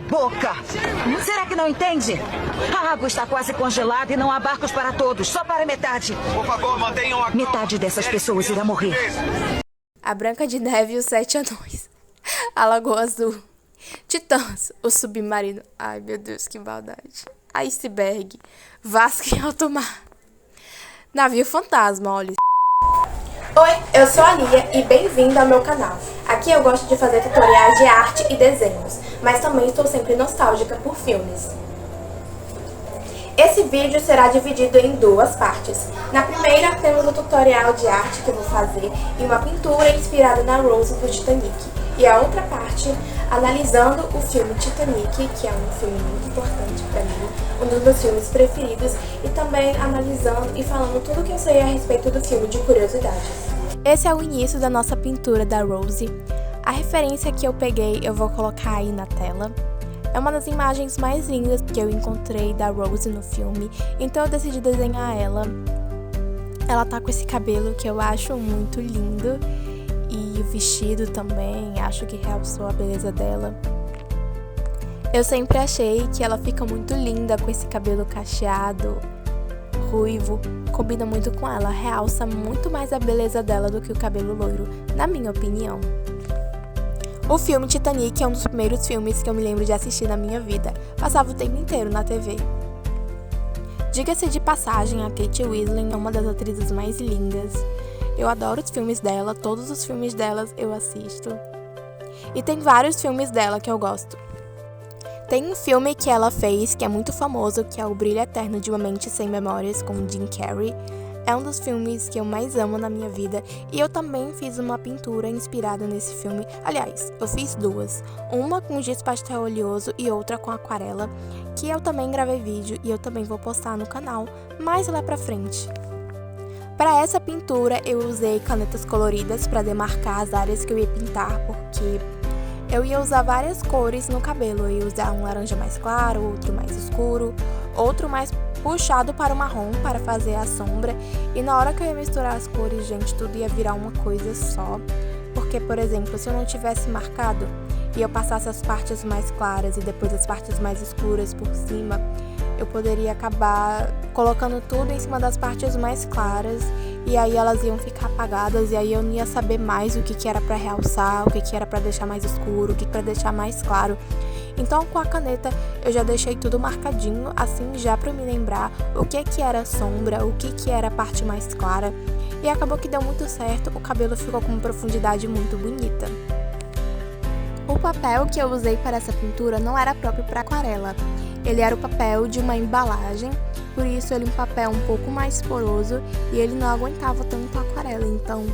boca! Será que não entende? A água está quase congelada e não há barcos para todos, só para metade. Por favor, mantenham a calma. Metade dessas pessoas irá morrer. A Branca de Neve e os Sete Anões. A Lagoa Azul. Titãs, o Submarino. Ai, meu Deus, que maldade. Iceberg. Vasco em alto mar. Navio Fantasma, olha. Oi, eu sou a Lia e bem-vindo ao meu canal. Aqui eu gosto de fazer tutoriais de arte e desenhos, mas também estou sempre nostálgica por filmes. Esse vídeo será dividido em duas partes. Na primeira temos o tutorial de arte que eu vou fazer e uma pintura inspirada na Rose do Titanic. E a outra parte, analisando o filme Titanic, que é um filme muito importante para mim, um dos meus filmes preferidos, e também analisando e falando tudo que eu sei a respeito do filme de curiosidades. Esse é o início da nossa pintura da Rose. A referência que eu peguei eu vou colocar aí na tela. É uma das imagens mais lindas que eu encontrei da Rose no filme, então eu decidi desenhar ela. Ela tá com esse cabelo que eu acho muito lindo. E o vestido também, acho que realçou a beleza dela. Eu sempre achei que ela fica muito linda com esse cabelo cacheado, ruivo. Combina muito com ela, realça muito mais a beleza dela do que o cabelo loiro, na minha opinião. O filme Titanic é um dos primeiros filmes que eu me lembro de assistir na minha vida. Passava o tempo inteiro na TV. Diga-se de passagem, a Kate Winslet é uma das atrizes mais lindas. Eu adoro os filmes dela, todos os filmes delas eu assisto. E tem vários filmes dela que eu gosto. Tem um filme que ela fez que é muito famoso, que é O Brilho Eterno de uma Mente Sem Memórias, com Jim Carrey. É um dos filmes que eu mais amo na minha vida. E eu também fiz uma pintura inspirada nesse filme. Aliás, eu fiz duas. Uma com giz pastel oleoso e outra com aquarela, que eu também gravei vídeo e eu também vou postar no canal, mais lá pra frente. Para essa pintura eu usei canetas coloridas para demarcar as áreas que eu ia pintar, porque eu ia usar várias cores no cabelo. Eu ia usar um laranja mais claro, outro mais escuro, outro mais puxado para o marrom para fazer a sombra. E na hora que eu ia misturar as cores, gente, tudo ia virar uma coisa só. Porque, por exemplo, se eu não tivesse marcado e eu passasse as partes mais claras e depois as partes mais escuras por cima, eu poderia acabar colocando tudo em cima das partes mais claras e aí elas iam ficar apagadas e aí eu não ia saber mais o que era para realçar, o que era para deixar mais escuro, o que para deixar mais claro. Então com a caneta eu já deixei tudo marcadinho, assim já para me lembrar o que era sombra, o que era a parte mais clara. E acabou que deu muito certo, o cabelo ficou com uma profundidade muito bonita. O papel que eu usei para essa pintura não era próprio para aquarela. Ele era o papel de uma embalagem, por isso ele é um papel um pouco mais poroso e ele não aguentava tanto a aquarela. Então,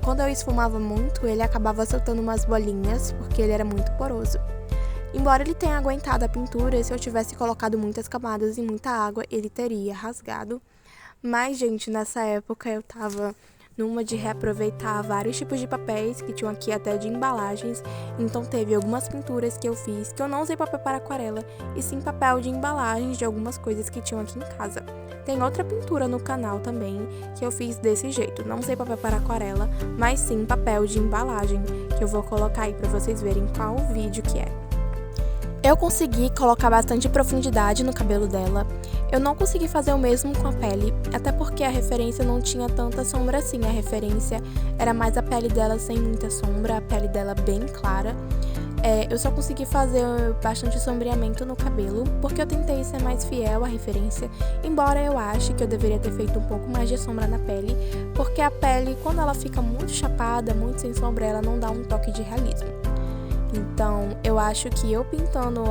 quando eu esfumava muito, ele acabava soltando umas bolinhas, porque ele era muito poroso. Embora ele tenha aguentado a pintura, se eu tivesse colocado muitas camadas e muita água, ele teria rasgado. Mas, gente, nessa época eu tava numa de reaproveitar vários tipos de papéis que tinham aqui até de embalagens, então teve algumas pinturas que eu fiz que eu não usei papel para aquarela e sim papel de embalagens de algumas coisas que tinham aqui em casa. Tem outra pintura no canal também que eu fiz desse jeito, não usei papel para aquarela, mas sim papel de embalagem, que eu vou colocar aí para vocês verem qual vídeo que é. Eu consegui colocar bastante profundidade no cabelo dela. Eu não consegui fazer o mesmo com a pele, até porque a referência não tinha tanta sombra assim. A referência era mais a pele dela sem muita sombra, a pele dela bem clara. Eu só consegui fazer bastante sombreamento no cabelo, porque eu tentei ser mais fiel à referência, embora eu ache que eu deveria ter feito um pouco mais de sombra na pele, porque a pele, quando ela fica muito chapada, muito sem sombra, ela não dá um toque de realismo. Então, eu acho que eu pintando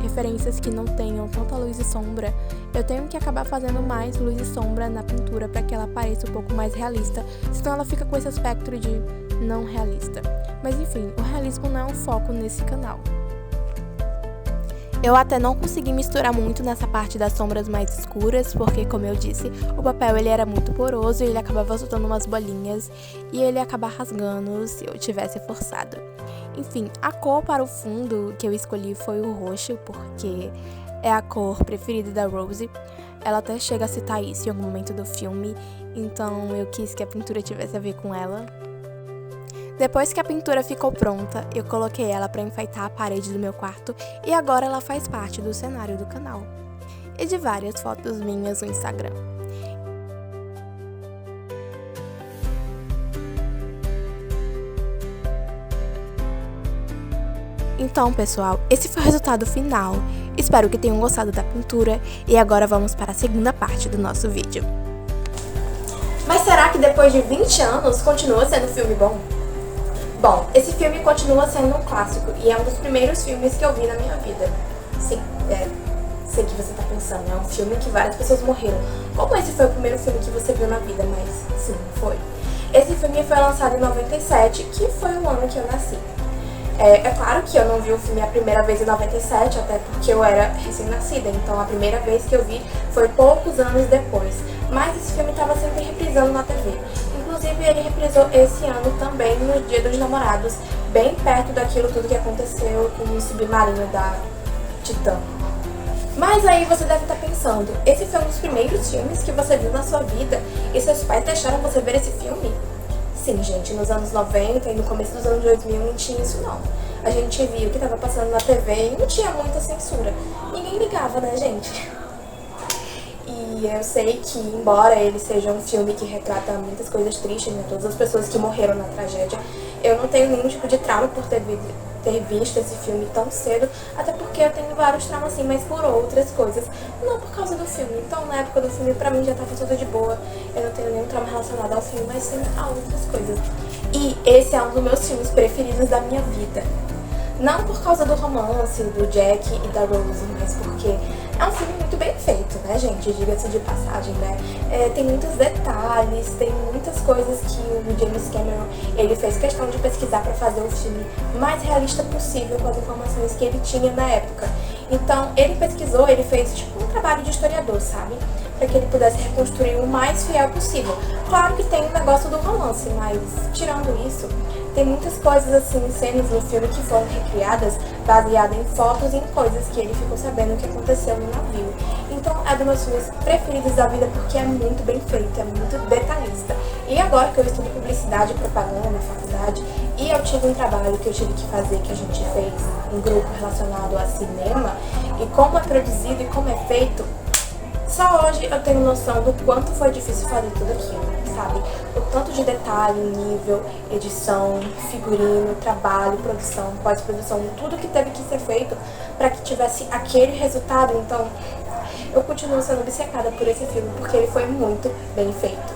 referências que não tenham tanta luz e sombra, eu tenho que acabar fazendo mais luz e sombra na pintura para que ela pareça um pouco mais realista, senão ela fica com esse aspecto de não realista. Mas enfim, o realismo não é um foco nesse canal. Eu até não consegui misturar muito nessa parte das sombras mais escuras, porque, como eu disse, o papel ele era muito poroso e ele acabava soltando umas bolinhas e ele ia acabar rasgando se eu tivesse forçado. Enfim, a cor para o fundo que eu escolhi foi o roxo, porque é a cor preferida da Rose. Ela até chega a citar isso em algum momento do filme, então eu quis que a pintura tivesse a ver com ela. Depois que a pintura ficou pronta, eu coloquei ela para enfeitar a parede do meu quarto e agora ela faz parte do cenário do canal e de várias fotos minhas no Instagram. Então, pessoal, esse foi o resultado final. Espero que tenham gostado da pintura e agora vamos para a segunda parte do nosso vídeo. Mas será que depois de 20 anos continua sendo um filme bom? Bom, esse filme continua sendo um clássico e é um dos primeiros filmes que eu vi na minha vida. Sim, sei que você tá pensando, é um filme que várias pessoas morreram. Como esse foi o primeiro filme que você viu na vida? Mas sim, foi. Esse filme foi lançado em 97, que foi o ano que eu nasci. É claro que eu não vi o filme a primeira vez em 97, até porque eu era recém-nascida, então a primeira vez que eu vi foi poucos anos depois. Mas esse filme estava sempre reprisando na TV. Inclusive ele reprisou esse ano também no Dia dos Namorados, bem perto daquilo tudo que aconteceu com o submarino da Titã. Mas aí você deve estar pensando, esse foi um dos primeiros filmes que você viu na sua vida e seus pais deixaram você ver esse filme? Sim, gente, nos anos 90 e no começo dos anos 2000 não tinha isso não. A gente via o que estava passando na TV e não tinha muita censura. Ninguém ligava, né, gente? E eu sei que, embora ele seja um filme que retrata muitas coisas tristes, né, todas as pessoas que morreram na tragédia, eu não tenho nenhum tipo de trauma por ter visto esse filme tão cedo, até porque eu tenho vários traumas assim, mas por outras coisas, não por causa do filme. Então na época do filme pra mim já tava tudo de boa, eu não tenho nenhum trauma relacionado ao filme, mas sim a outras coisas. E esse é um dos meus filmes preferidos da minha vida. Não por causa do romance do Jack e da Rose, mas porque é um filme muito bem feito, né, gente? Diga-se de passagem, né? Tem muitos detalhes, tem muitas coisas que o James Cameron ele fez questão de pesquisar para fazer o filme mais realista possível com as informações que ele tinha na época. Então, ele pesquisou, ele fez tipo um trabalho de historiador, sabe? Para que ele pudesse reconstruir o mais fiel possível. Claro que tem um negócio do romance, mas tirando isso, tem muitas coisas assim, cenas no filme que foram recriadas baseadas em fotos e em coisas que ele ficou sabendo que aconteceu no navio. Então é dos meus filmes preferidos da vida porque é muito bem feito, é muito detalhista. E agora que eu estudo publicidade e propaganda na faculdade e eu tive um trabalho que eu tive que fazer, que a gente fez um grupo relacionado a cinema e como é produzido e como é feito, só hoje eu tenho noção do quanto foi difícil fazer tudo aquilo, sabe? O tanto de detalhe, nível, edição, figurino, trabalho, produção, pós-produção, tudo que teve que ser feito para que tivesse aquele resultado. Então, eu continuo sendo obcecada por esse filme porque ele foi muito bem feito.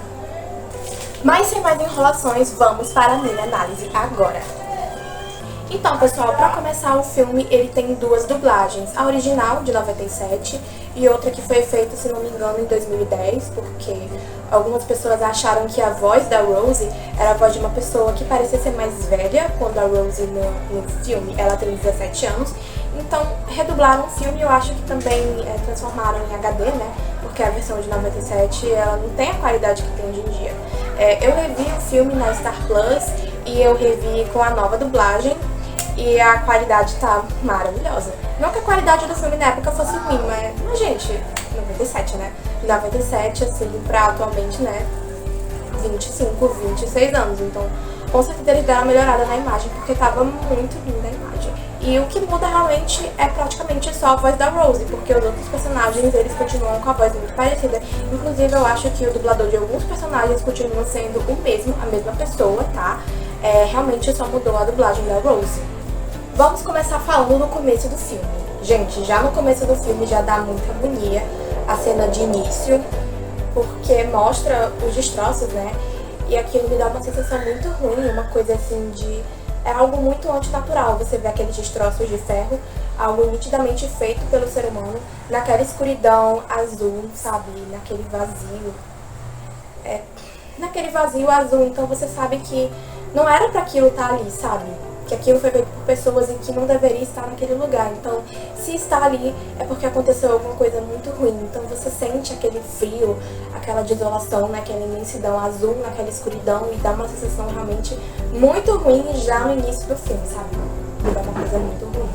Mas sem mais enrolações, vamos para a minha análise agora. Então, pessoal, para começar o filme, ele tem duas dublagens. A original, de 97, e outra que foi feita, se não me engano, em 2010, porque algumas pessoas acharam que a voz da Rose era a voz de uma pessoa que parecia ser mais velha, quando a Rose no filme, ela tem 17 anos. Então, redublaram o filme, eu acho que também transformaram em HD, né? Porque a versão de 97, ela não tem a qualidade que tem hoje em dia. Eu revi o filme na Star Plus e eu revi com a nova dublagem. E a qualidade tá maravilhosa. Não que a qualidade do filme na época fosse ruim, mas gente, 97, né? 97, assim, pra atualmente, né? 25, 26 anos. Então, com certeza eles deram uma melhorada na imagem, porque tava muito linda a imagem. E o que muda realmente é praticamente só a voz da Rose, porque os outros personagens, eles continuam com a voz muito parecida. Inclusive, eu acho que o dublador de alguns personagens continua sendo o mesmo, a mesma pessoa, tá? Realmente só mudou a dublagem da Rose. Vamos começar falando do começo do filme. Gente, já no começo do filme já dá muita agonia a cena de início, porque mostra os destroços, né? E aquilo me dá uma sensação muito ruim, uma coisa assim de... É algo muito antinatural, você vê aqueles destroços de ferro, algo nitidamente feito pelo ser humano, naquela escuridão azul, sabe? Naquele vazio. Naquele vazio azul, então você sabe que não era pra aquilo estar ali, sabe? Que aquilo foi feito por pessoas em que não deveria estar naquele lugar. Então, se está ali, é porque aconteceu alguma coisa muito ruim. Então, você sente aquele frio, aquela desolação, naquela imensidão azul, naquela escuridão, e dá uma sensação realmente muito ruim já no início do filme, sabe? E dá uma coisa muito ruim.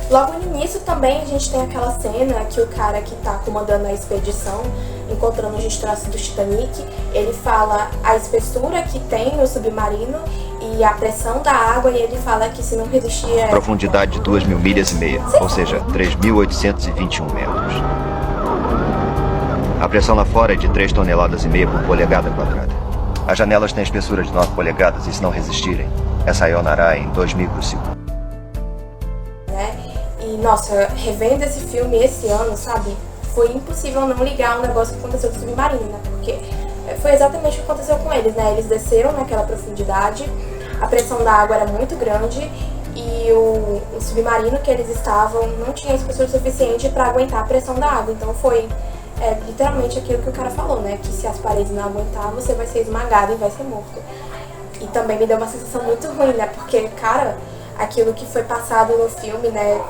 Logo no início também a gente tem aquela cena que o cara que tá comandando a expedição, encontrando os destroços do Titanic, ele fala a espessura que tem no submarino e a pressão da água, e ele fala que se não resistir... Profundidade de 2.000 milhas e meia, ou seja, 3.821 metros. A pressão lá fora é de 3,5 toneladas por polegada quadrada. As janelas têm espessura de 9 polegadas e se não resistirem, essa ionará em 2.000 por segundo. E, nossa, revendo esse filme esse ano, sabe? Foi impossível não ligar um negócio que aconteceu no submarino, né? Porque foi exatamente o que aconteceu com eles, né? Eles desceram naquela profundidade, a pressão da água era muito grande e o submarino que eles estavam não tinha espessura suficiente para aguentar a pressão da água. Então foi literalmente aquilo que o cara falou, né? Que se as paredes não aguentar, você vai ser esmagado e vai ser morto. E também me deu uma sensação muito ruim, né? Porque, cara, aquilo que foi passado no filme, né?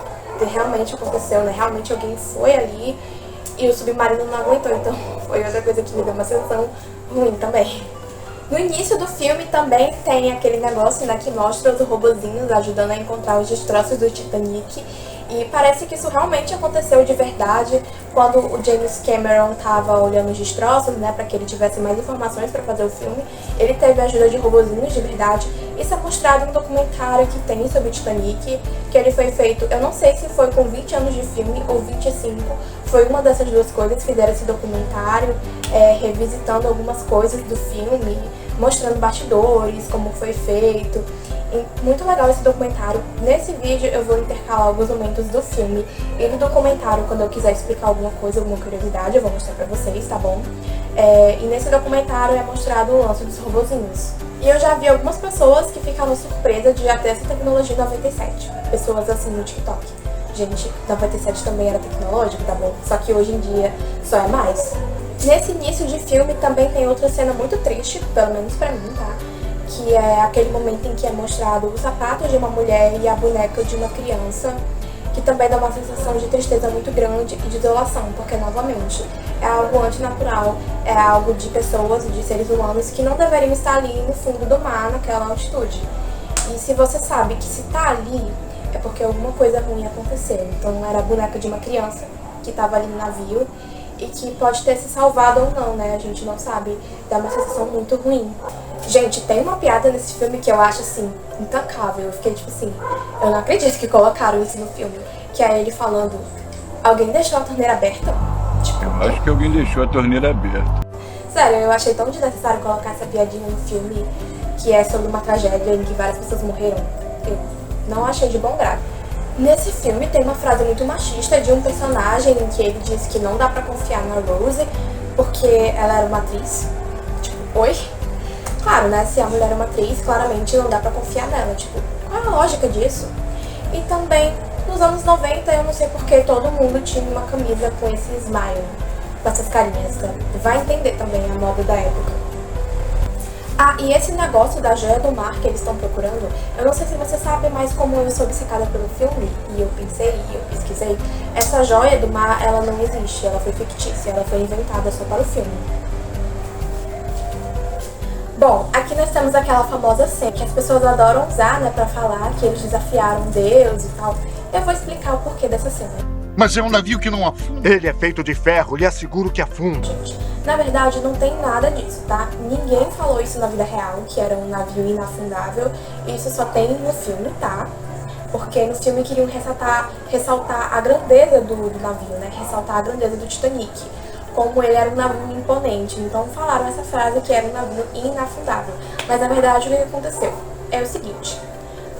Realmente aconteceu, né? Realmente alguém foi ali e o submarino não aguentou. Então foi outra coisa que me deu uma sensação ruim também. No início do filme também tem aquele negócio, né, que mostra os robozinhos ajudando a encontrar os destroços do Titanic. E parece que isso realmente aconteceu de verdade quando o James Cameron estava olhando os destroços, né, para que ele tivesse mais informações para fazer o filme. Ele teve a ajuda de robozinhos de verdade. Isso é mostrado em um documentário que tem sobre o Titanic, que ele foi feito, eu não sei se foi com 20 anos de filme ou 25, foi uma dessas duas coisas, fizeram esse documentário, revisitando algumas coisas do filme, mostrando bastidores, como foi feito. Muito legal esse documentário. Nesse vídeo eu vou intercalar alguns momentos do filme e do documentário. Quando eu quiser explicar alguma coisa, alguma curiosidade, eu vou mostrar pra vocês, tá bom? E nesse documentário é mostrado o lance dos robozinhos. E eu já vi algumas pessoas que ficaram surpresas de já ter essa tecnologia em 97. Pessoas assim no TikTok. Gente, 97 também era tecnológico, tá bom? Só que hoje em dia só é mais. Nesse início de filme também tem outra cena muito triste, pelo menos pra mim, tá? Que é aquele momento em que é mostrado o sapato de uma mulher e a boneca de uma criança, que também dá uma sensação de tristeza muito grande e de isolação, porque, novamente, é algo antinatural, é algo de pessoas, de seres humanos que não deveriam estar ali no fundo do mar, naquela altitude. E se você sabe que se tá ali, é porque alguma coisa ruim aconteceu. Então era a boneca de uma criança que estava ali no navio e que pode ter se salvado ou não, né? A gente não sabe. Dá uma sensação muito ruim. Gente, tem uma piada nesse filme que eu acho, assim, intancável. Eu fiquei tipo assim, eu não acredito que colocaram isso no filme. Que é ele falando, alguém deixou a torneira aberta? Tipo, eu acho que alguém deixou a torneira aberta. Sério, eu achei tão desnecessário colocar essa piadinha no filme, que é sobre uma tragédia em que várias pessoas morreram. Eu não achei de bom grado. Nesse filme tem uma frase muito machista de um personagem em que ele diz que não dá pra confiar na Rose porque ela era uma atriz. Tipo, oi? Claro, né? Se a mulher é uma atriz, claramente não dá pra confiar nela. Tipo, qual é a lógica disso? E também, nos anos 90, eu não sei porque todo mundo tinha uma camisa com esse smile, com essas carinhas, tá? Vai entender também a moda da época. Ah, e esse negócio da joia do mar que eles estão procurando, eu não sei se você sabe, mas como eu sou obcecada pelo filme, e eu pensei, e eu pesquisei, essa joia do mar, ela não existe, ela foi fictícia, ela foi inventada só para o filme. Bom, aqui nós temos aquela famosa cena que as pessoas adoram usar, né, pra falar que eles desafiaram Deus e tal. Eu vou explicar o porquê dessa cena. Mas é um navio que não afunda. Ele é feito de ferro, lhe asseguro que afunda. Gente, na verdade não tem nada disso, tá? Ninguém falou isso na vida real, que era um navio inafundável. Isso só tem no filme, tá? Porque no filme queriam ressaltar a grandeza do navio, né? Ressaltar a grandeza do Titanic. Como ele era um navio imponente. Então falaram essa frase que era um navio inafundável. Mas na verdade o que aconteceu? É o seguinte.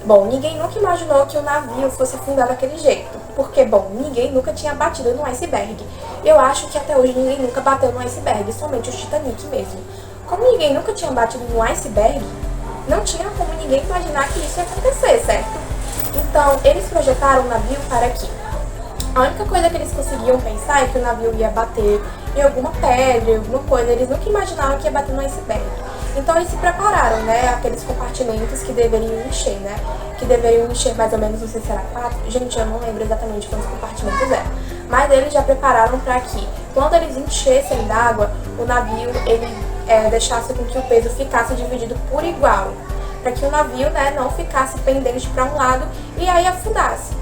Bom, ninguém nunca imaginou que o navio fosse afundar daquele jeito. Porque, bom, ninguém nunca tinha batido no iceberg. Eu acho que até hoje ninguém nunca bateu no iceberg, somente o Titanic mesmo. Como ninguém nunca tinha batido no iceberg, não tinha como ninguém imaginar que isso ia acontecer, certo? Então, eles projetaram o navio para quê? A única coisa que eles conseguiam pensar é que o navio ia bater em alguma pedra, em alguma coisa. Eles nunca imaginaram que ia bater no iceberg. Então eles se prepararam, né? Aqueles compartimentos que deveriam encher, né? Que deveriam encher mais ou menos, não sei se era 4. Gente, eu não lembro exatamente quantos compartimentos eram. Mas eles já prepararam para que, quando eles enchessem d'água, o navio ele deixasse com que o peso ficasse dividido por igual. Para que o navio, né, não ficasse pendente para um lado e aí afundasse.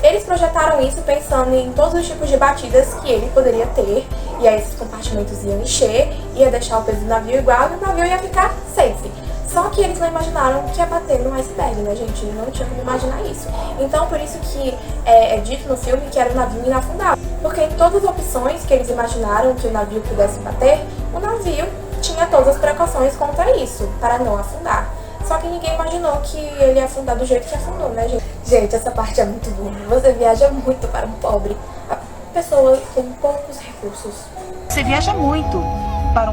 Eles projetaram isso pensando em todos os tipos de batidas que ele poderia ter, e aí esses compartimentos iam encher, ia deixar o peso do navio igual e o navio ia ficar safe. Só que eles não imaginaram que ia bater no iceberg, né, gente? Não tinha como imaginar isso. Então, por isso que é dito no filme que era um navio inafundável. Porque em todas as opções que eles imaginaram que o navio pudesse bater, o navio tinha todas as precauções contra isso, para não afundar. Só que ninguém imaginou que ele ia afundar do jeito que afundou, né, gente? Gente, essa parte é muito boa. Você viaja muito para um pobre, a pessoa com poucos recursos. Você viaja muito para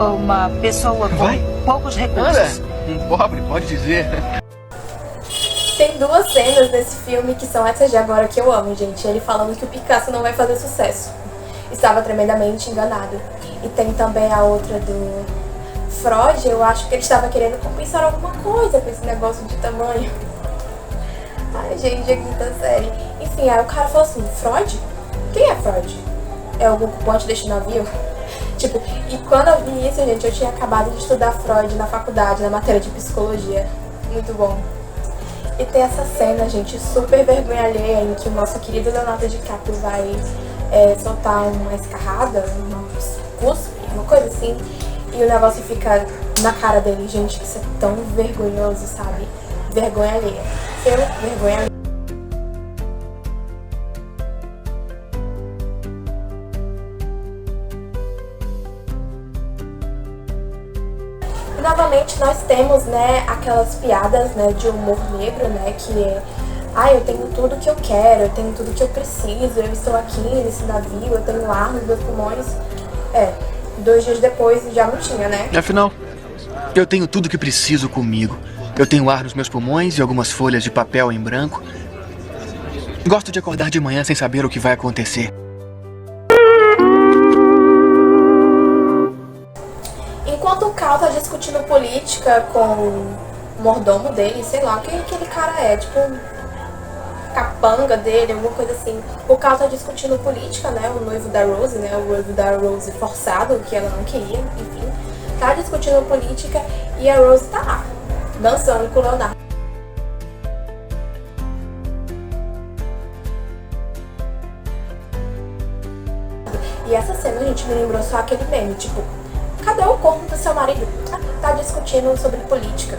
uma pessoa com poucos recursos. Pobre, pode dizer. Tem duas cenas nesse filme que são essas de agora que eu amo, gente. Ele falando que o Picasso não vai fazer sucesso. Estava tremendamente enganado. E tem também a outra do Freud, eu acho que ele estava querendo compensar alguma coisa com esse negócio de tamanho. Ai, gente, é quinta série. Enfim, aí o cara falou assim, Freud? Quem é Freud? É algum ocupante deste navio? Tipo, e quando eu vi isso, gente, eu tinha acabado de estudar Freud na faculdade, na matéria de psicologia. Muito bom. E tem essa cena, gente, super vergonha alheia, em que o nosso querido Leonardo DiCaprio vai soltar uma escarrada, uma cuspe, uma coisa assim, e o negócio fica na cara dele. Gente, isso é tão vergonhoso, sabe? Vergonha alheia. Vergonha alheia. E novamente nós temos, né, aquelas piadas, né, de humor negro, né, que é eu tenho tudo que eu quero, eu tenho tudo que eu preciso, eu estou aqui nesse navio, eu tenho ar nos meus pulmões. 2 dias depois já não tinha, né? Afinal, eu tenho tudo que preciso comigo. Eu tenho ar nos meus pulmões e algumas folhas de papel em branco. Gosto de acordar de manhã sem saber o que vai acontecer. Enquanto o Cal tá discutindo política com o mordomo dele, sei lá, quem aquele cara é, tipo, capanga dele, alguma coisa assim. O Cal tá discutindo política, né, o noivo da Rose, né, o noivo da Rose forçado, que ela não queria, enfim. Tá discutindo política e a Rose tá lá, dançando com o Leonardo. E essa cena, gente, me lembrou só aquele meme, tipo, cadê o corpo do seu marido? Tá discutindo sobre política.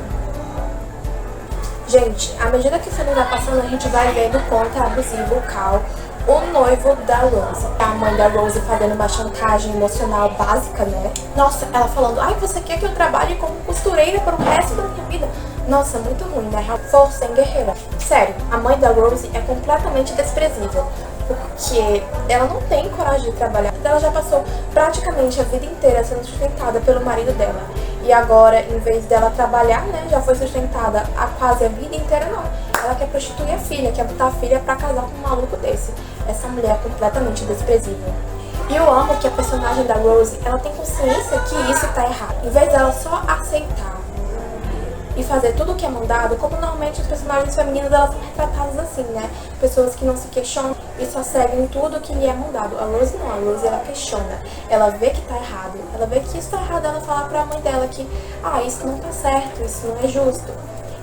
Gente, à medida que o filme vai passando, a gente vai vendo o quanto é abusivo o Cal, o noivo da Rose. A mãe da Rose fazendo uma chantagem emocional básica, né? Nossa, ela falando, você quer que eu trabalhe como costureira para o resto da minha vida? Nossa, muito ruim, né? Força, hein, guerreira? Sério, a mãe da Rose é completamente desprezível, porque ela não tem coragem de trabalhar. Ela já passou praticamente a vida inteira sendo sustentada pelo marido dela. E agora, em vez dela trabalhar, né, já foi sustentada há quase a vida inteira, não. Ela quer prostituir a filha, quer botar a filha pra casar com um maluco desse. Essa mulher é completamente desprezível. E eu amo que a personagem da Rose, ela tem consciência que isso tá errado. Em vez dela só aceitar e fazer tudo o que é mandado, como normalmente os personagens femininos, elas são retratadas assim, né? Pessoas que não se questionam e só seguem tudo que lhe é mandado. A Rose não, a Rose ela questiona, ela vê que tá errado, ela vê que isso tá errado, ela fala pra mãe dela que, isso não tá certo, isso não é justo.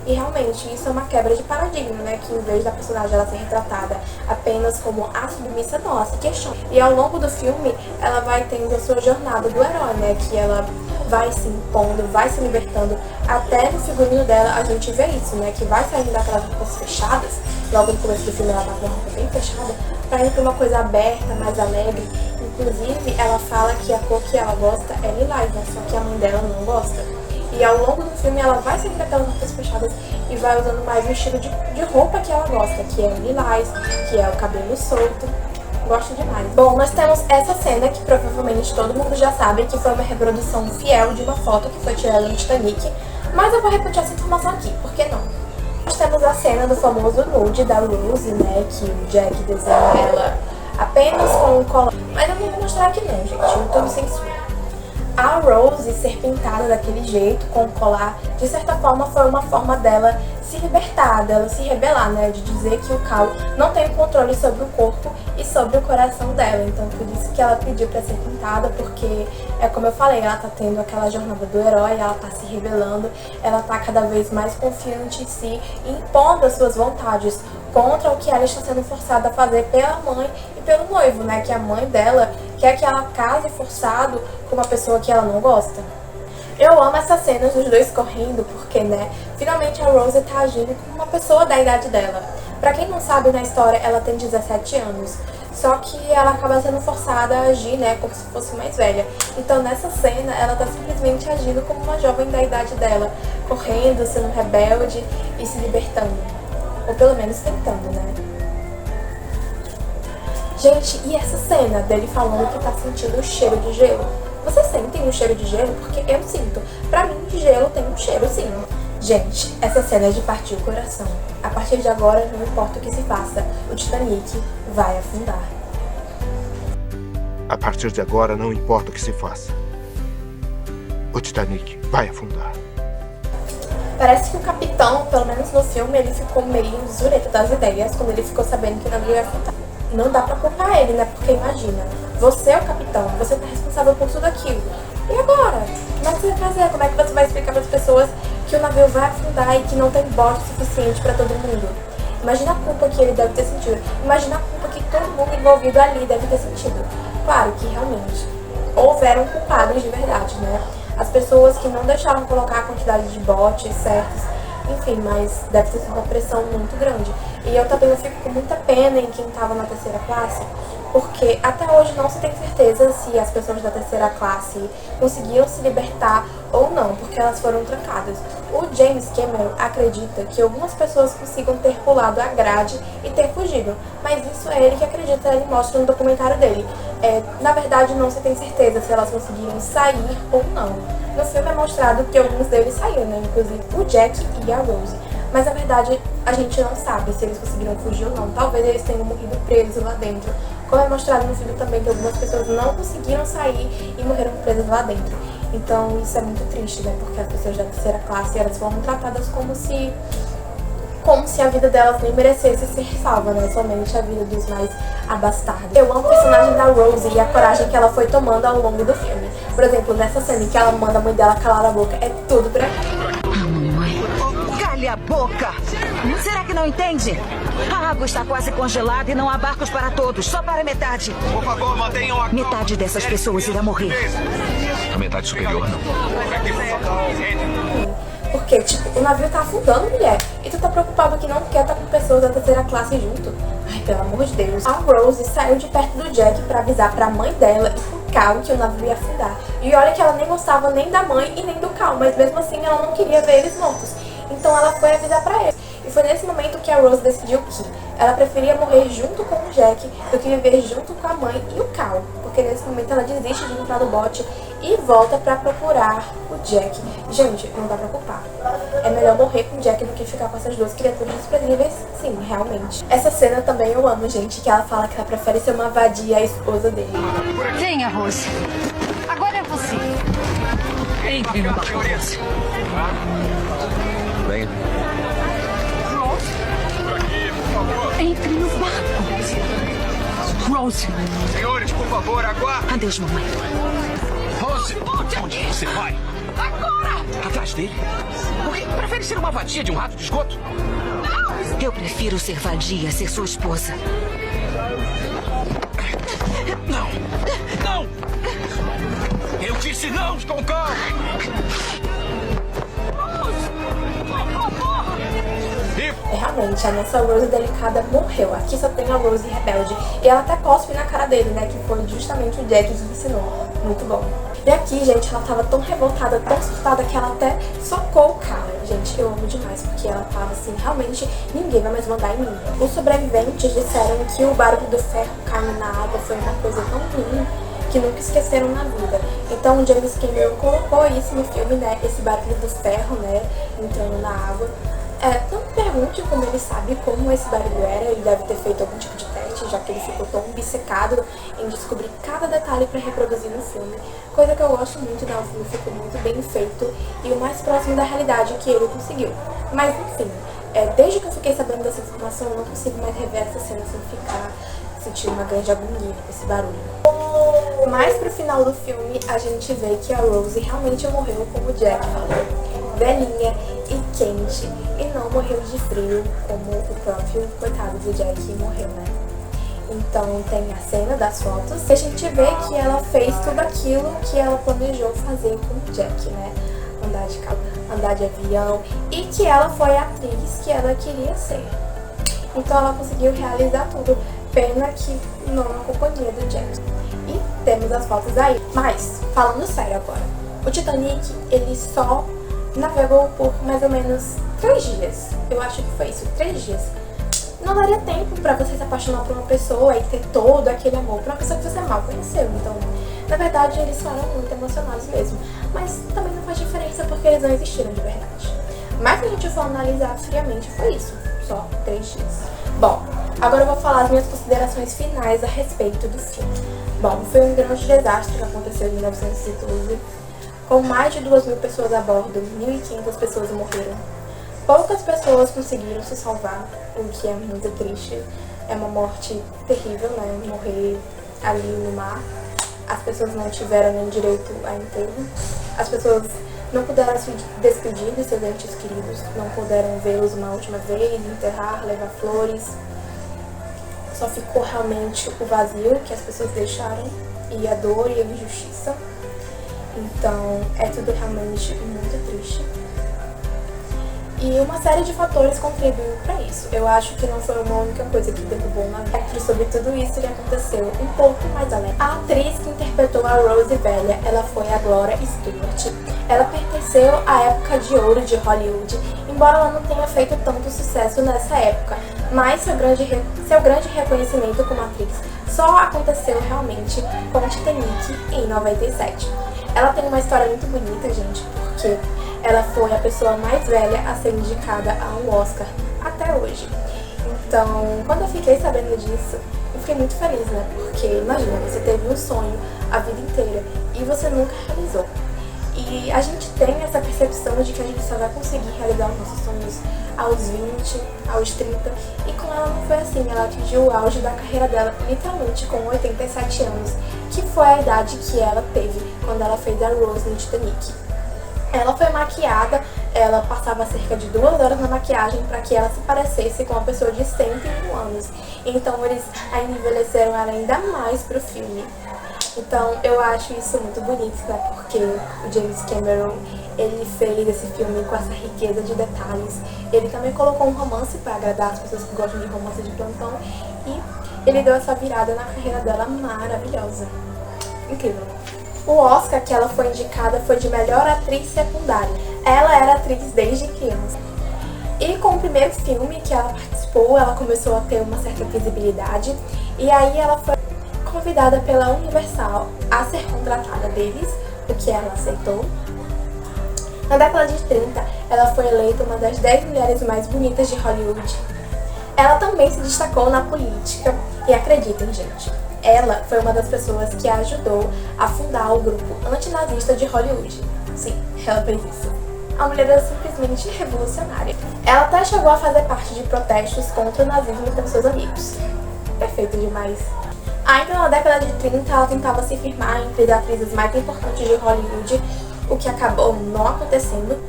E realmente, isso é uma quebra de paradigma, né? Que em vez da personagem ela ser retratada apenas como a submissa, não, ela se questiona. E ao longo do filme, ela vai tendo a sua jornada do herói, né? Que ela vai se impondo, vai se libertando. Até no figurino dela a gente vê isso, né? Que vai saindo daquelas roupas fechadas. Logo no começo do filme ela tá com uma roupa bem fechada, pra ir pra uma coisa aberta, mais alegre. Inclusive, ela fala que a cor que ela gosta é lilás, né? Só que a mãe dela não gosta. E ao longo do filme ela vai saindo daquelas roupas fechadas e vai usando mais o estilo de roupa que ela gosta, que é lilás, que é o cabelo solto. Gosto demais. Bom, nós temos essa cena que provavelmente todo mundo já sabe que foi uma reprodução fiel de uma foto que foi tirada no Titanic, mas eu vou repetir essa informação aqui, por que não? Nós temos a cena do famoso nude da Rose, né, que o Jack desenha ela apenas com um colar. Mas eu não vou mostrar aqui não, gente, YouTube censura. A Rose ser pintada daquele jeito, com o colar, de certa forma foi uma forma dela se libertar, dela se rebelar, né? De dizer que o Cal não tem o controle sobre o corpo e sobre o coração dela. Então por isso que ela pediu pra ser pintada, porque é como eu falei, ela tá tendo aquela jornada do herói, ela tá se rebelando, ela tá cada vez mais confiante em si, impondo as suas vontades contra o que ela está sendo forçada a fazer pela mãe e pelo noivo, né? Que a mãe dela quer que ela case forçado com uma pessoa que ela não gosta. Eu amo essas cenas dos dois correndo porque, né, finalmente a Rose tá agindo como uma pessoa da idade dela. Pra quem não sabe, na história ela tem 17 anos, só que ela acaba sendo forçada a agir, né, como se fosse mais velha. Então nessa cena ela tá simplesmente agindo como uma jovem da idade dela, correndo, sendo rebelde e se libertando. Ou pelo menos tentando, né? Gente, e essa cena dele falando que tá sentindo o cheiro de gelo? Vocês sentem o cheiro de gelo? Porque eu sinto. Pra mim, gelo tem um cheiro, sim. Gente, essa cena é de partir o coração. A partir de agora, não importa o que se faça, o Titanic vai afundar. A partir de agora, não importa o que se faça. O Titanic vai afundar. Parece que o capitão, pelo menos no filme, ele ficou meio zureta das ideias quando ele ficou sabendo que o navio ia afundar. Não dá pra culpar ele, né? Porque imagina, você é o capitão, você tá responsável por tudo aquilo. E agora? Como é que você vai fazer? Como é que você vai explicar para as pessoas que o navio vai afundar e que não tem bote suficiente pra todo mundo? Imagina a culpa que ele deve ter sentido. Imagina a culpa que todo mundo envolvido ali deve ter sentido. Claro que realmente houveram culpados de verdade, né? As pessoas que não deixaram colocar a quantidade de botes certos, enfim, mas deve ter sido uma pressão muito grande. E eu também fico com muita pena em quem estava na terceira classe, porque até hoje não se tem certeza se as pessoas da terceira classe conseguiram se libertar ou não, porque elas foram trancadas. O James Cameron acredita que algumas pessoas consigam ter pulado a grade e ter fugido, mas isso é ele que acredita, ele mostra no documentário dele. Na verdade, não se tem certeza se elas conseguiram sair ou não. No filme é mostrado que alguns deles saíram, né? Inclusive o Jack e a Rose. Mas na verdade a gente não sabe se eles conseguiram fugir ou não. Talvez eles tenham morrido presos lá dentro. Como é mostrado no filme também que algumas pessoas não conseguiram sair e morreram presas lá dentro. Então isso é muito triste, né? Porque as pessoas da terceira classe, elas foram tratadas como se a vida delas nem merecesse ser salva, né? Somente a vida dos mais abastados. Eu amo o personagem da Rose e a coragem que ela foi tomando ao longo do filme. Por exemplo, nessa cena em que ela manda a mãe dela calar a boca, é tudo pra mim. Mamãe, cale a boca! Será que não entende? A água está quase congelada e não há barcos para todos, só para metade. Por favor, mantenham a... Metade dessas pessoas irá morrer. A metade superior, não. Porque, tipo, o navio tá afundando, mulher. E tu tá preocupado que não quer estar com pessoas da terceira classe junto. Ai, pelo amor de Deus. A Rose saiu de perto do Jack pra avisar pra mãe dela e pro Cal que o navio ia afundar. E olha que ela nem gostava nem da mãe e nem do Cal, mas mesmo assim ela não queria ver eles mortos. Então ela foi avisar pra eles. E foi nesse momento que a Rose decidiu que ela preferia morrer junto com o Jack do que viver junto com a mãe e o Cal. Porque nesse momento ela desiste de entrar no bote e volta pra procurar o Jack. Gente, não dá pra culpar. É melhor morrer com o Jack do que ficar com essas duas criaturas desprezíveis. Sim, realmente. Essa cena também eu amo, gente, que ela fala que ela prefere ser uma vadia à esposa dele. Venha, Rose. Agora é você. Entre no barco, Rose. Venha. Entre no barco. Rose. Senhores, por favor, aguardem. Adeus, mamãe. Rose, onde você vai? Agora! Atrás dele? Por que prefere ser uma vadia de um rato de esgoto? Eu prefiro ser vadia, ser sua esposa. Não! Não! Eu disse não, Stonecall! Realmente, a nossa Rose delicada morreu. Aqui só tem a Rose rebelde. E ela até cospe na cara dele, né? Que foi justamente o Jack que ensinou. Muito bom. E aqui, gente, ela tava tão revoltada, tão surtada, que ela até socou o cara. Gente, eu amo demais, porque ela tava assim, realmente, ninguém vai mais mandar em mim. Os sobreviventes disseram que o barulho do ferro caindo na água foi uma coisa tão ruim que nunca esqueceram na vida. Então o James Cameron colocou isso no filme, né? Esse barulho do ferro, né? Entrando na água. Não me pergunte como ele sabe como esse barulho era, ele deve ter feito algum tipo de teste, parte, já que ele ficou tão obcecado em descobrir cada detalhe para reproduzir no filme, coisa que eu gosto muito, né? O filme ficou muito bem feito e o mais próximo da realidade que ele conseguiu. Mas enfim, desde que eu fiquei sabendo dessa informação, eu não consigo mais rever essa cena sem ficar sentindo uma grande agonia com esse barulho. Mais pro final do filme, a gente vê que a Rose realmente morreu, como o Jack falou, velhinha e quente, e não morreu de frio, como o próprio coitado do Jack morreu, né? Então tem a cena das fotos, e a gente vê que ela fez tudo aquilo que ela planejou fazer com o Jack, né? Andar de avião, e que ela foi a atriz que ela queria ser. Então ela conseguiu realizar tudo, pena que não na companhia do Jack. E temos as fotos aí. Mas, falando sério agora, o Titanic, ele só navegou por mais ou menos 3 dias. Eu acho que foi isso, 3 dias. Não daria tempo pra você se apaixonar por uma pessoa e ter todo aquele amor por uma pessoa que você mal conheceu. Então, na verdade, eles foram muito emocionados mesmo. Mas também não faz diferença porque eles não existiram de verdade. Mas se a gente for analisar friamente, foi isso. Só 3 dias. Bom, agora eu vou falar as minhas considerações finais a respeito do filme. Bom, foi um grande desastre que aconteceu em 1912. Com mais de 2.000 pessoas a bordo, 1.500 pessoas morreram. Poucas pessoas conseguiram se salvar, o que é muito triste. É uma morte terrível, né? Morrer ali no mar. As pessoas não tiveram nem direito a enterro. As pessoas não puderam se despedir de seus entes queridos, não puderam vê-los uma última vez, enterrar, levar flores. Só ficou realmente o vazio que as pessoas deixaram, e a dor e a injustiça. Então, é tudo realmente muito triste. E uma série de fatores contribuiu para isso. Eu acho que não foi uma única coisa que derrubou o navio. E sobre tudo isso que aconteceu um pouco mais além. A atriz que interpretou a Rose velha, ela foi a Gloria Stewart. Ela pertenceu à época de ouro de Hollywood, embora ela não tenha feito tanto sucesso nessa época. Mas seu grande reconhecimento como atriz só aconteceu realmente com Titanic em 97. Ela tem uma história muito bonita, gente, porque ela foi a pessoa mais velha a ser indicada a um Oscar até hoje. Então, quando eu fiquei sabendo disso, eu fiquei muito feliz, né? Porque, imagina, você teve um sonho a vida inteira e você nunca realizou. E a gente tem essa percepção de que a gente só vai conseguir realizar os nossos sonhos aos 20, aos 30, e com ela não foi assim. Ela atingiu o auge da carreira dela literalmente com 87 anos, que foi a idade que ela teve quando ela fez a Rose no Titanic. Ela foi maquiada, ela passava cerca de 2 horas na maquiagem para que ela se parecesse com uma pessoa de 101 anos. Então eles ainda envelheceram ela ainda mais pro filme. Então eu acho isso muito bonito, né? Porque o James Cameron, ele fez esse filme com essa riqueza de detalhes. Ele também colocou um romance para agradar as pessoas que gostam de romance de plantão. E ele deu essa virada na carreira dela maravilhosa. Incrível. O Oscar que ela foi indicada foi de melhor atriz secundária. Ela era atriz desde criança. E com o primeiro filme que ela participou, ela começou a ter uma certa visibilidade. E aí ela foi convidada pela Universal a ser contratada deles, o que ela aceitou. Na década de 30, ela foi eleita uma das 10 mulheres mais bonitas de Hollywood. Ela também se destacou na política, e acreditem, gente, ela foi uma das pessoas que ajudou a fundar o grupo antinazista de Hollywood. Sim, ela fez isso. A mulher era simplesmente revolucionária. Ela até chegou a fazer parte de protestos contra o nazismo com seus amigos. Perfeito demais. Ainda na década de 30, ela tentava se firmar entre as atrizes mais importantes de Hollywood, o que acabou não acontecendo.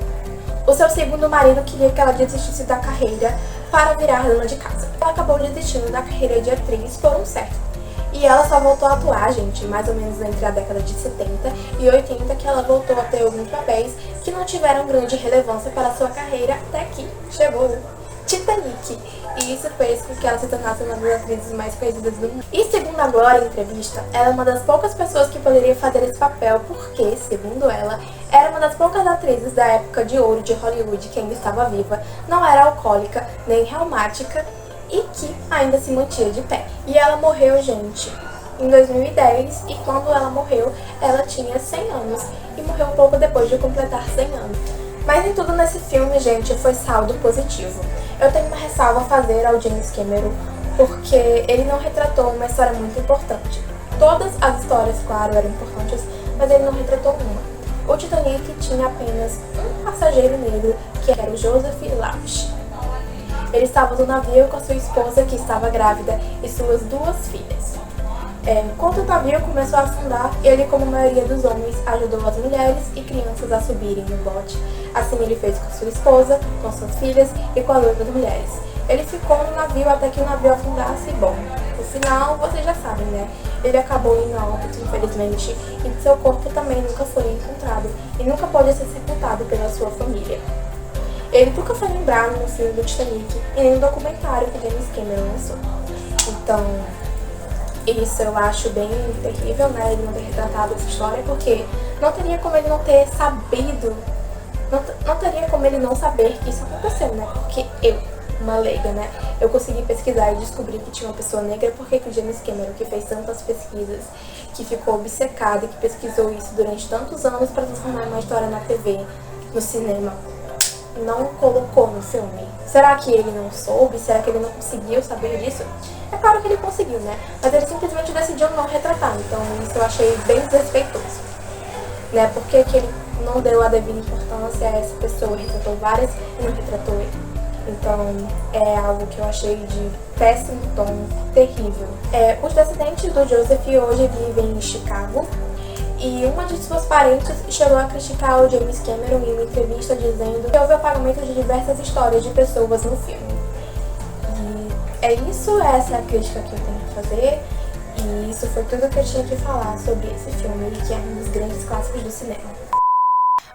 O seu segundo marido queria que ela desistisse da carreira para virar dona de casa. Ela acabou desistindo da carreira de atriz por um certo. E ela só voltou a atuar, gente, mais ou menos entre a década de 70 e 80, que ela voltou a ter alguns papéis que não tiveram grande relevância para a sua carreira, até que chegou Titanic. E isso fez com que ela se tornasse uma das atrizes mais conhecidas do mundo. E segundo a Gloria em entrevista, ela é uma das poucas pessoas que poderia fazer esse papel porque, segundo ela, era uma das poucas atrizes da época de ouro de Hollywood que ainda estava viva, não era alcoólica nem reumática e que ainda se mantinha de pé. E ela morreu, gente, em 2010, e quando ela morreu, ela tinha 100 anos e morreu um pouco depois de completar 100 anos. Mas em tudo nesse filme, gente, foi saldo positivo. Eu tenho uma ressalva a fazer ao James Cameron porque ele não retratou uma história muito importante. Todas as histórias, claro, eram importantes, mas ele não retratou uma. O Titanic tinha apenas um passageiro negro, que era o Joseph Lawrence. Ele estava no navio com a sua esposa, que estava grávida, e suas 2 filhas. Quando o navio começou a afundar, ele, como a maioria dos homens, ajudou as mulheres e crianças a subirem no bote. Assim ele fez com sua esposa, com suas filhas e com as outras mulheres. Ele ficou no navio até que o navio afundasse e, bom, no final, vocês já sabem, né? Ele acabou indo a óbito, infelizmente, e seu corpo também nunca foi encontrado e nunca pôde ser sepultado pela sua família. Ele nunca foi lembrado no filme do Titanic e nem no documentário que James Cameron lançou. Então, isso eu acho bem terrível, né, ele não ter retratado essa história, porque não teria como ele não ter sabido, não teria como ele não saber que isso aconteceu, né, porque eu, uma leiga, né, eu consegui pesquisar e descobri que tinha uma pessoa negra, porque que o James Cameron, que fez tantas pesquisas, que ficou obcecado e que pesquisou isso durante tantos anos para transformar uma história na TV, no cinema, não colocou no filme. Será que ele não soube? Será que ele não conseguiu saber disso? É claro que ele conseguiu, né? Mas ele simplesmente decidiu não retratar. Então isso eu achei bem desrespeitoso, né? Porque ele não deu a devida importância a essa pessoa, retratou várias e não retratou ele. Então é algo que eu achei de péssimo tom, terrível. Os descendentes do Joseph hoje vivem em Chicago. E uma de suas parentes chegou a criticar o James Cameron em uma entrevista dizendo que houve apagamento de diversas histórias de pessoas no filme. E é isso, essa é a crítica que eu tenho que fazer. E isso foi tudo que eu tinha que falar sobre esse filme, que é um dos grandes clássicos do cinema.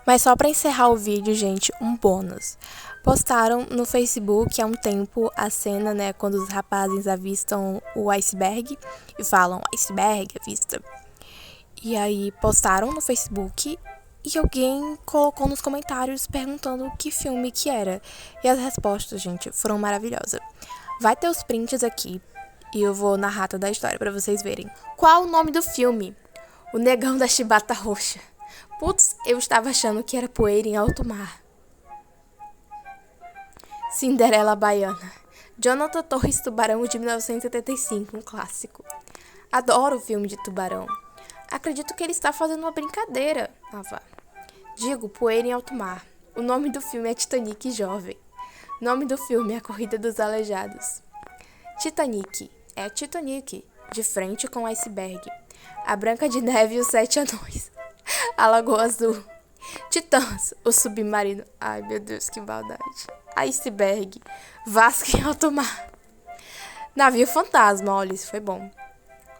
Mas só pra encerrar o vídeo, gente, um bônus. Postaram no Facebook há um tempo a cena, né, quando os rapazes avistam o iceberg e falam, iceberg, avista. E aí postaram no Facebook e alguém colocou nos comentários perguntando que filme que era. E as respostas, gente, foram maravilhosas. Vai ter os prints aqui e eu vou narrar toda a história pra vocês verem. Qual o nome do filme? O Negão da Chibata Roxa. Putz, eu estava achando que era Poeira em Alto Mar. Cinderela Baiana. Jonathan Torres Tubarão, de 1975, um clássico. Adoro o filme de Tubarão. Acredito que ele está fazendo uma brincadeira. Vá. Digo, Poeira em Alto Mar. O nome do filme é Titanic Jovem. O nome do filme é A Corrida dos Aleijados. Titanic é Titanic, de frente com o iceberg. A Branca de Neve e os 7 Anões. A Lagoa Azul. Titãs, o submarino. Ai, meu Deus, que maldade. Iceberg. Vasco em Alto Mar. Navio Fantasma, olha, isso foi bom.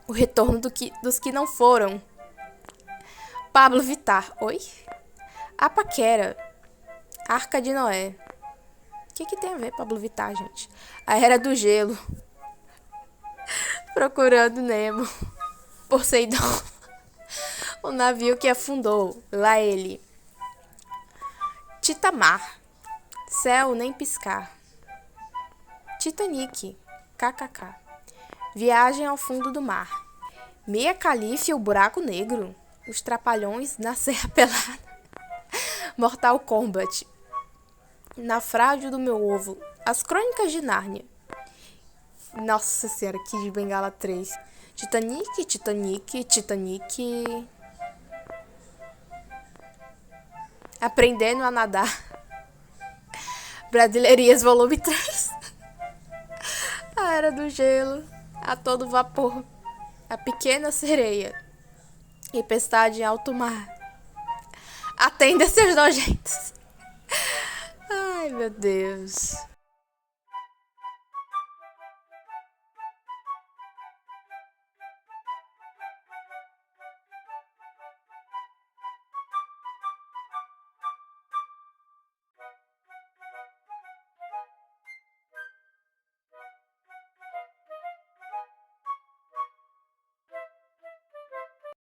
O Retorno dos que não foram. Pablo Vittar. Oi? A Paquera. Arca de Noé. O que tem a ver Pablo Vittar, gente? A Era do Gelo. Procurando Nemo. Poseidon. O navio que afundou. Lá ele. Titamar. Céu nem piscar. Titanic. KKK. Viagem ao fundo do mar. Mia Khalifa e o buraco negro. Os trapalhões na Serra Pelada. Mortal Kombat. Naufrágio do meu ovo. As Crônicas de Nárnia. Nossa Senhora, Kid de Bengala 3. Titanic, Titanic, Titanic. Aprendendo a nadar. Brasileirias volume 3. A Era do Gelo. A todo vapor. A Pequena Sereia. Tempestade em alto mar. Atenda seus nojentos. Ai, meu Deus.